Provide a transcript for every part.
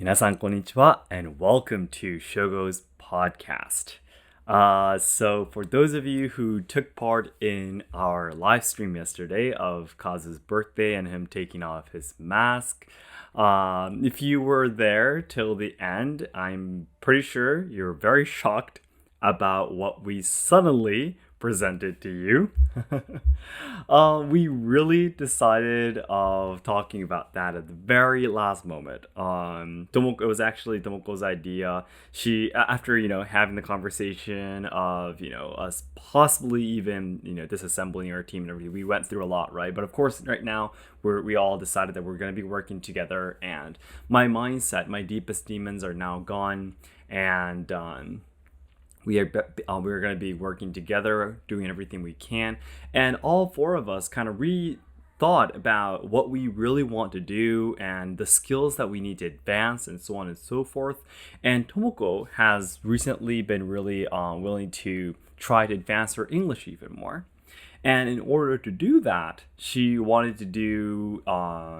皆さんこんにちは and welcome to Shogo's podcast. So for those of you who took part in our live stream yesterday of Kazu's birthday and him taking off his mask, if you were there till the end, I'm pretty sure you're very shocked about what we suddenly presented to you. We really decided of talking about that at the very last moment. It was actually Tomoko's idea. She, after having the conversation of us possibly even disassembling our team and everything, we went through a lot, right? But of course, right now we all decided that we're going to be working together, and my mindset, my deepest demons are now gone, and we're going to be working together, doing everything we can, and all four of us kind of thought about what we really want to do and the skills that we need to advance and so on and so forth. And Tomoko has recently been really willing to try to advance her English even more. And in order to do that, she wanted to do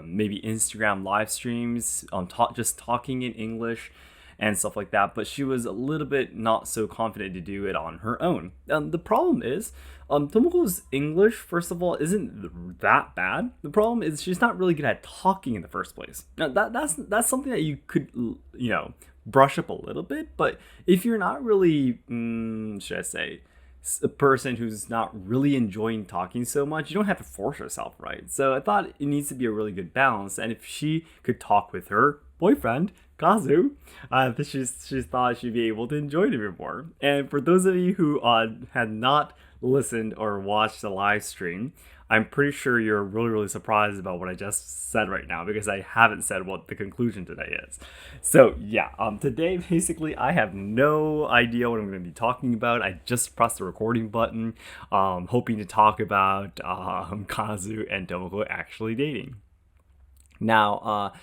maybe Instagram live streams, just talking in English and stuff like that, but she was a little bit not so confident to do it on her own. The problem is, Tomoko's English, first of all, isn't that bad. The problem is she's not really good at talking in the first place. Now that's something that you could brush up a little bit, but if you're not really, should I say, a person who's not really enjoying talking so much, you don't have to force yourself, right? So I thought it needs to be a really good balance, and if she could talk with her boyfriend Kazu, she thought she'd be able to enjoy it a bit more. And for those of you who had not listened or watched the live stream, I'm pretty sure you're really surprised about what I just said right now, because I haven't said what the conclusion today is. So yeah, today basically I have no idea what I'm going to be talking about. I just pressed the recording button, hoping to talk about Kazu and Tomoko actually dating. Now,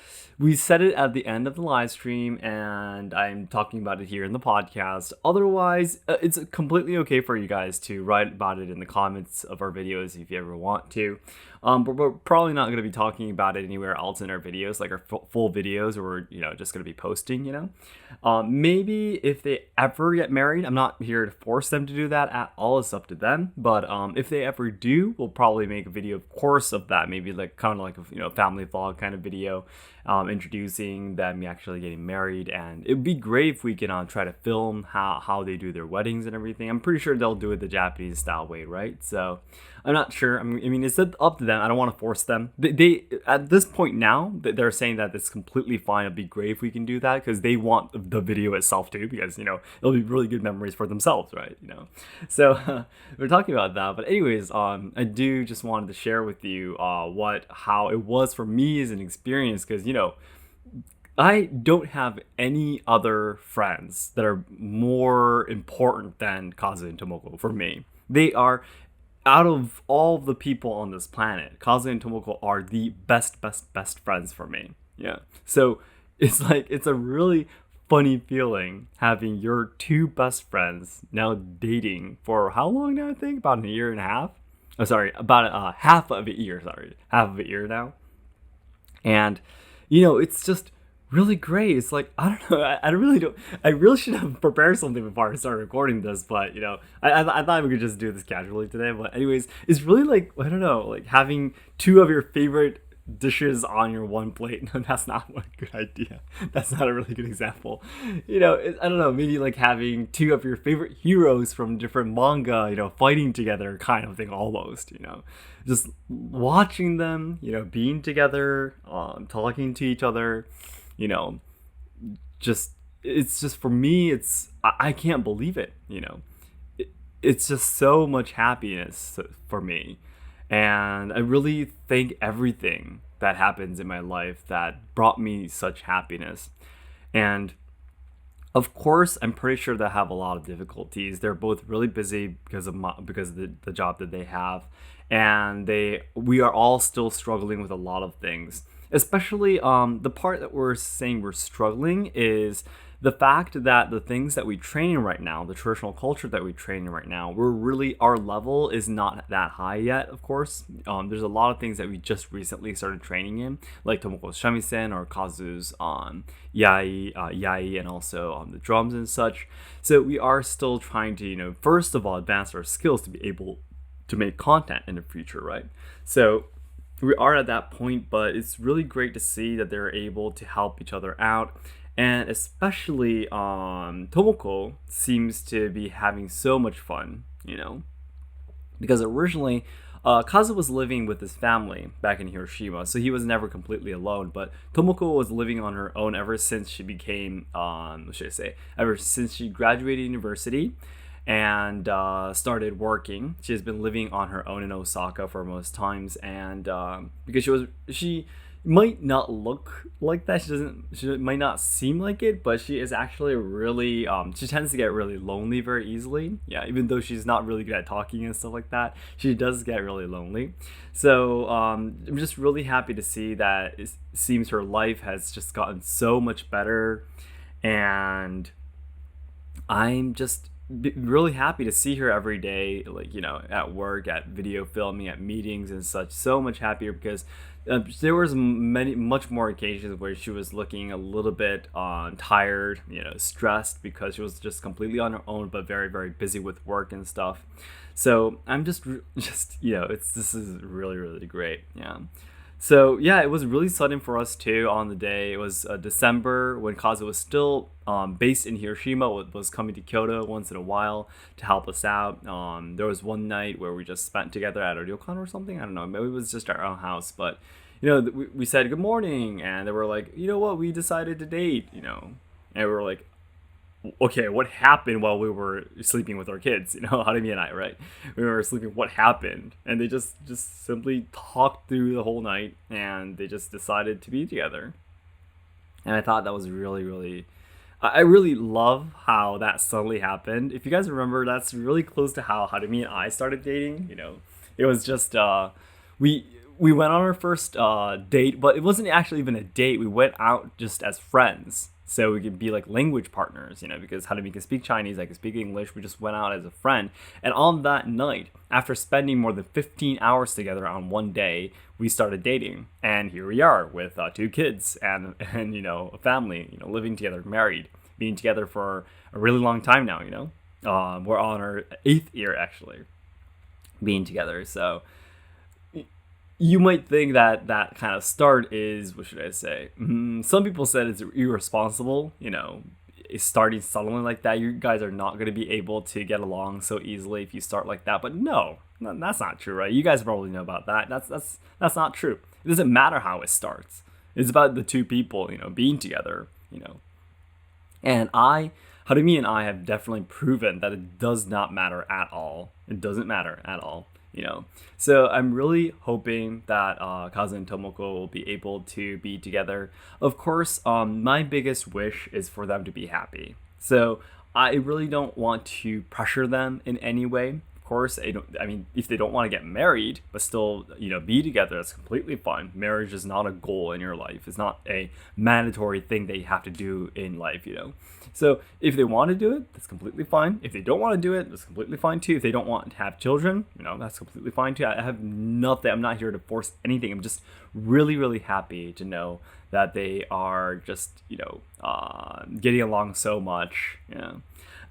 we said it at the end of the live stream, and I'm talking about it here in the podcast. Otherwise, it's completely okay for you guys to write about it in the comments of our videos if you ever want to. But we're probably not going to be talking about it anywhere else in our videos, like our full videos, or we're just going to be posting. Maybe if they ever get married, I'm not here to force them to do that at all. It's up to them. But if they ever do, we'll probably make a video, of course, of that. Maybe like kind of like a family vlog kind of video, introducing them actually getting married. And it'd be great if we can try to film how they do their weddings and everything. I'm pretty sure they'll do it the Japanese style way, right? So I'm not sure. I mean, it's up to them. I don't want to force them. They at this point now, they're saying that it's completely fine. It'd be great if we can do that, because they want the video itself too, because it'll be really good memories for themselves, right? So we're talking about that. But anyways, I do just wanted to share with you how it was for me as an experience, because I don't have any other friends that are more important than Kazu and Tomoko for me. They are, out of all the people on this planet, Kazu and Tomoko are the best friends for me. Yeah. So it's a really funny feeling having your two best friends now dating for how long now? I think about a year and a half. Oh, sorry, about half of a year. Half of a year now. And it's just really great. It's like, I don't know, I really should have prepared something before I started recording this, but I thought we could just do this casually today. But anyways, it's really like, I don't know, like having two of your favorite dishes on your one plate. No, that's not a good idea. That's not a really good example. I don't know, maybe like having two of your favorite heroes from different manga, fighting together kind of thing almost, just watching them, being together, talking to each other, it's just for me, I can't believe it. It's just so much happiness for me. And I really thank everything that happens in my life that brought me such happiness. And of course, I'm pretty sure they have a lot of difficulties. They're both really busy because of the job that they have, and we are all still struggling with a lot of things. Especially the part that we're saying we're struggling is the fact that the things that we train in right now, the traditional culture that we train in right now, we're really, our level is not that high yet, of course. There's a lot of things that we just recently started training in, like Tomoko's shamisen or Kazu's yai, and also the drums and such. So we are still trying to, first of all, advance our skills to be able to make content in the future, right? So we are at that point, but it's really great to see that they're able to help each other out. And especially Tomoko seems to be having so much fun, because originally Kazu was living with his family back in Hiroshima, so he was never completely alone. But Tomoko was living on her own ever since she became, what should I say, ever since she graduated university and started working. She has been living on her own in Osaka for most times, and because she might not look like that, she might not seem like it, but she is actually really she tends to get really lonely very easily. Yeah, even though she's not really good at talking and stuff like that, she does get really lonely. So I'm just really happy to see that it seems her life has just gotten so much better, and I'm just really happy to see her every day, like, at work, at video filming, at meetings and such. So much happier, because there was much more occasions where she was looking a little bit tired, stressed, because she was just completely on her own, but very, very busy with work and stuff. So I'm just this is really, really great. Yeah. So yeah, it was really sudden for us too on the day. It was December, when Kazu was still based in Hiroshima, was coming to Kyoto once in a while to help us out. There was one night where we just spent together at a ryokan or something. I don't know, maybe it was just our own house, but we said good morning, and they were like, what, we decided to date, and we were like, okay, what happened while we were sleeping with our kids? Harumi and I, right? We were sleeping. What happened? And they just simply talked through the whole night, and they just decided to be together. And I thought that was really, really. I really love how that suddenly happened. If you guys remember, that's really close to how Harumi and I started dating. It was just we went on our first date, but it wasn't actually even a date. We went out just as friends, so we could be like language partners, because Harumi can speak Chinese, I can speak English. We just went out as a friend. And on that night, after spending more than 15 hours together on one day, we started dating. And here we are with 2 kids and a family, living together, married, being together for a really long time now, we're on our 8th year, actually, being together. So you might think that that kind of start is, what should I say? Some people said it's irresponsible, starting suddenly like that. You guys are not going to be able to get along so easily if you start like that. But no, that's not true, right? You guys probably know about that. That's not true. It doesn't matter how it starts. It's about the 2 people, being together, And Harumi and I have definitely proven that it does not matter at all. It doesn't matter at all. So I'm really hoping that Kazu and Tomoko will be able to be together. Of course, my biggest wish is for them to be happy. So I really don't want to pressure them in any way. Of course, if they don't want to get married, but still, be together, that's completely fine. Marriage is not a goal in your life. It's not a mandatory thing that you have to do in life, So if they want to do it, that's completely fine. If they don't want to do it, that's completely fine too. If they don't want to have children, that's completely fine too. I have nothing. I'm not here to force anything. I'm just really, really happy to know that they are just, getting along so much.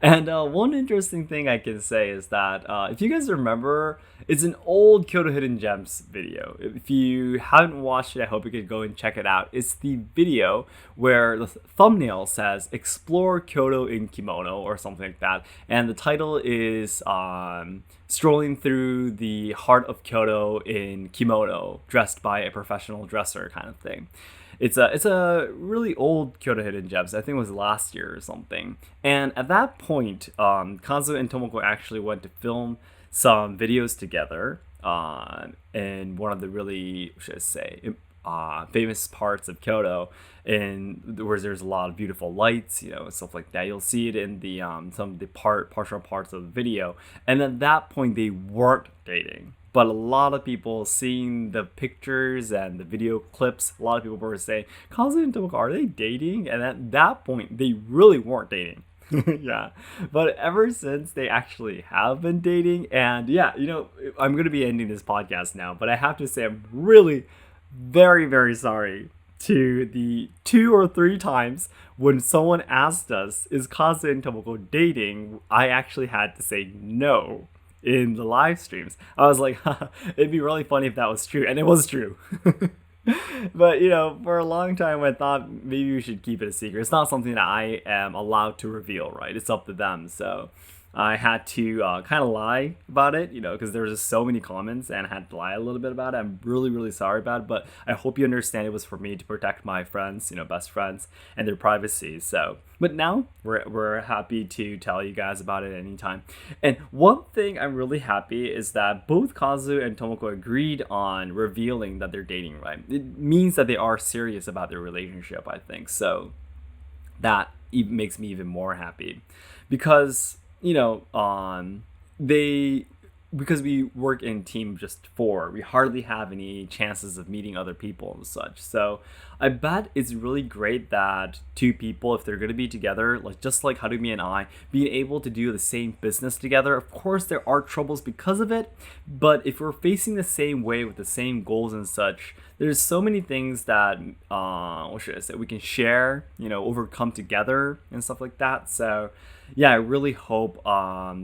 And one interesting thing I can say is that if you guys remember, it's an old Kyoto Hidden Gems video. If you haven't watched it, I hope you could go and check it out. It's the video where the thumbnail says "Explore Kyoto in Kimono" or something like that, and the title is "Strolling Through the Heart of Kyoto in Kimono, Dressed by a Professional Dresser" kind of thing. It's a really old Kyoto Hidden Gems. I think it was last year or something. And at that point, Kazu and Tomoko actually went to film some videos together in one of the really, should I say, famous parts of Kyoto, where there's a lot of beautiful lights, and stuff like that. You'll see it in the some of the partial parts of the video. And at that point, they weren't dating. But a lot of people seeing the pictures and the video clips, a lot of people were saying, Kazu and Tomoko, are they dating? And at that point, they really weren't dating. Yeah, but ever since, they actually have been dating. And yeah, I'm going to be ending this podcast now, but I have to say I'm really very, very sorry to the 2 or 3 times when someone asked us, is Kazu and Tomoko dating? I actually had to say no in the live streams. I was like, it'd be really funny if that was true, and it was true. But for a long time I thought maybe we should keep it a secret. It's not something that I am allowed to reveal, right? It's up to them. So I had to kind of lie about it, because there was just so many comments, and I had to lie a little bit about it. I'm really, really sorry about it, but I hope you understand it was for me to protect my friends, best friends, and their privacy. So, but now we're happy to tell you guys about it anytime. And one thing I'm really happy is that both Kazu and Tomoko agreed on revealing that they're dating, right? It means that they are serious about their relationship, I think. So that makes me even more happy, because because we work in team just 4, we hardly have any chances of meeting other people and such. So I bet it's really great that 2 people, if they're going to be together, just like Harumi and I, being able to do the same business together. Of course, there are troubles because of it, but if we're facing the same way with the same goals and such, there's so many things that, what should I say, we can share, overcome together and stuff like that. So yeah, I really hope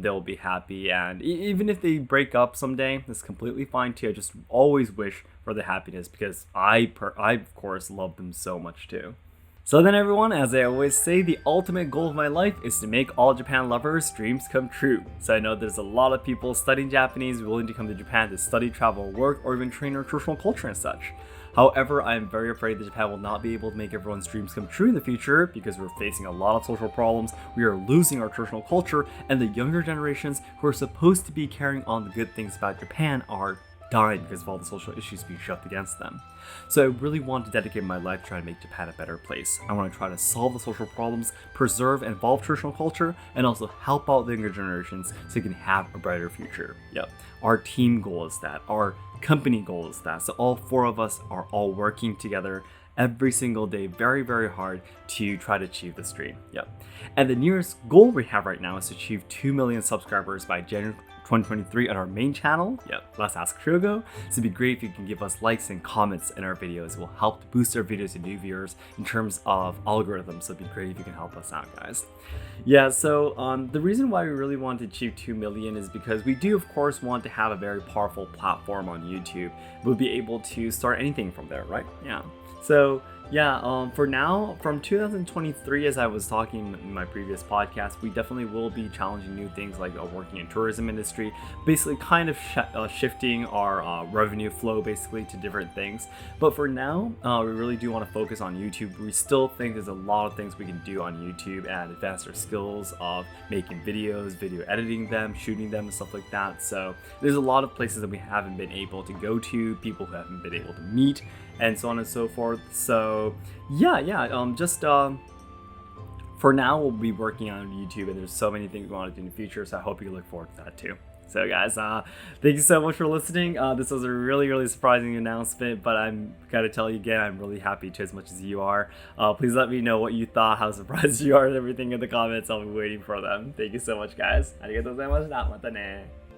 they'll be happy, and even if they break up someday, that's completely fine too. I just always wish for the happiness, because I of course love them so much too. So then everyone, as I always say, the ultimate goal of my life is to make all Japan lovers' dreams come true. So I know there's a lot of people studying Japanese willing to come to Japan to study, travel, work, or even train our traditional culture and such. However, I am very afraid that Japan will not be able to make everyone's dreams come true in the future, because we're facing a lot of social problems, we are losing our traditional culture, and the younger generations who are supposed to be carrying on the good things about Japan are dying because of all the social issues being shoved against them. So I really want to dedicate my life trying to make Japan a better place. I want to try to solve the social problems, preserve and evolve traditional culture, and also help out the younger generations so they can have a brighter future. Yep, our team goal is that, our company goal is that. So all 4 of us are all working together every single day, very, very hard to try to achieve this dream. Yep. And the nearest goal we have right now is to achieve 2 million subscribers by January 2023 on our main channel. Yep, Let's Ask Shogo. So it'd be great if you can give us likes and comments in our videos. It will help to boost our videos to new viewers in terms of algorithms. So it'd be great if you can help us out, guys. Yeah, so the reason why we really want to achieve 2 million is because we do, of course, want to have a very powerful platform on YouTube. We'll be able to start anything from there, right? Yeah. So yeah, for now, from 2023, as I was talking in my previous podcast, we definitely will be challenging new things like working in tourism industry, basically kind of shifting our revenue flow basically to different things. But for now, we really do want to focus on YouTube. We still think there's a lot of things we can do on YouTube and advance our skills of making videos, video editing them, shooting them, and stuff like that. So there's a lot of places that we haven't been able to go to, people who haven't been able to meet, and so on and so forth. So for now, we'll be working on YouTube, and there's so many things we want to do in the future, so I hope you look forward to that too. So guys, thank you so much for listening. This was a really, really surprising announcement, but I'm gotta tell you again, I'm really happy to as much as you are. Please let me know what you thought, how surprised you are, and everything in the comments. I'll be waiting for them. Thank you so much, guys. ありがとうございました。またね。